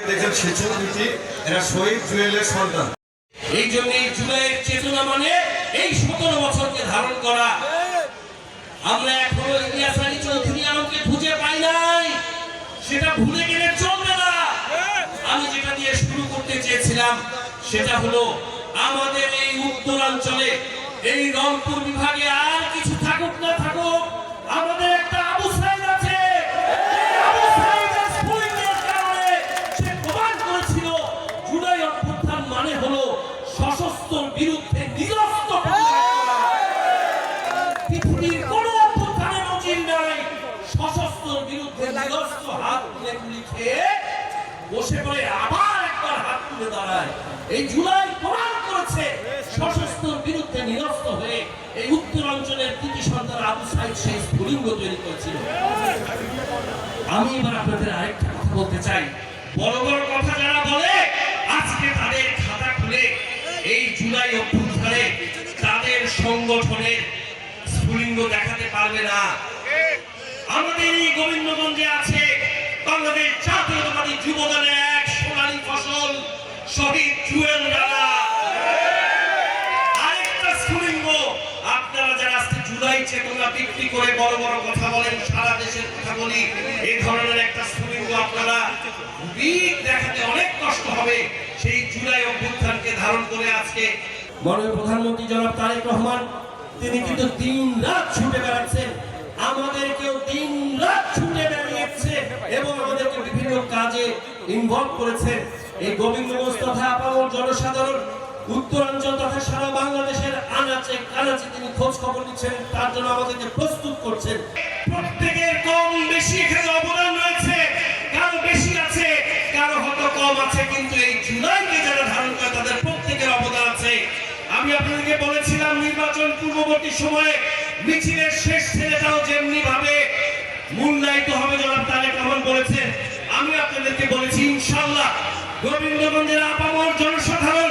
দেখেন ছেচল্লিশটি এরা শহীদ জুয়েলের সন্তান। এই জন্য এই জুলাইয়ের চেতনা মানে এই 17 বছরকে ধারণ করা। আমরা এখনো ইলিয়াস আলী চৌধুরী আমাকে খুঁজে পাই নাই, সেটা ভুলে গেলে চলবে না। আমি যেটা দিয়ে শুরু করতে চেয়েছিলাম সেটা হলো আমাদের এই উত্তরাঞ্চলে, এই রংপুর বিভাগে আর কিছু থাকুক না থাকুক, আমাদের একটা আবু সাইদ আছে। আবু সাইদের স্ফুলিঙ্গের কারণে সে প্রমাণ করেছিল জুলাই অভ্যুত্থান মানে হলো সশস্ত্র বিরুদ্ধে নিরস্ত্র পৃথিবীর কোন অভ্যুত্থানের নজির নাই। সশস্ত্র বিরুদ্ধে নিরস্ত্র হাত তুলে গুলি খেয়ে বসে পড়ে আবার একবার হাত তুলে দাঁড়ায়। এই জুলাই প্রমাণ করেছে সশস্ত্র বিরুদ্ধে নিরস্ত্র হয়ে এই উত্তরাঞ্চলের কৃতি সন্তান আবু সাইদ সেই স্ফুলিঙ্গ তৈরি করেছিল। আমি এবার আপনাদের আরেকটা কথা বলতে চাই, বড় বড় কথা যারা বলে আজকে তাদের খাতা খুলে এই জুলাই অভ্যুত্থানে তাদের সংগঠনের স্ফুলিঙ্গ দেখাতে পারবে না। আমাদের এই গোবিন্দগঞ্জে আছে বাংলাদেশ জাতীয়তাবাদী যুবদলের এক সোনালী ফসল শহীদ জুয়েল রানা। আরেকটা স্ফুলিঙ্গ আপনারা যারা আজকে জুলাই চেতনা বিক্রি করে বড় বড় কথা বলেন, সারা দেশের কথা বলি, এই ধরনের একটা স্ফুলিঙ্গ আপনারা দেখাতে অনেক কষ্ট হবে। সেই জুলাই অভ্যুত্থানকে ধারণ করে আজকে মাননীয় প্রধানমন্ত্রী জনাব তারেক রহমান তিনি কিন্তু দিন রাত ছুটে বেড়াচ্ছেন, আমাদেরকেও দিন রাত ছুটে বেরিয়েছে এবং আমাদেরকে বিভিন্ন কাজে ইনভলভ করেছেন। এই গোবিন্দগঞ্জ তথা আপামর জনসাধারণ, উত্তরাঞ্চল তথা সারা বাংলাদেশের আনাচে কানাচে তিনি খোঁজ খবর নিচ্ছেন, তার জন্য আমাদেরকে প্রস্তুত করছেন। প্রত্যেকের কম বেশি এখানে অবদান রয়েছে, কারো বেশি আছে, কারো হয়তো কম আছে, কিন্তু এই জুলাইকে যারা ধারণ করে তাদের প্রত্যেকের অবদান আছে। আমি আপনাদেরকে বলেছিলাম নির্বাচন পূর্ববর্তী সময়ে মিছিলের শেষ ছেলেটাও যেমনি ভাবে মূল্যায়িত হবে জনাব তারেক রহমান বলেছেন। আমি আপনাদেরকে বলেছি ইনশাআল্লাহ গোবিন্দগঞ্জের আপামর জনসাধারণ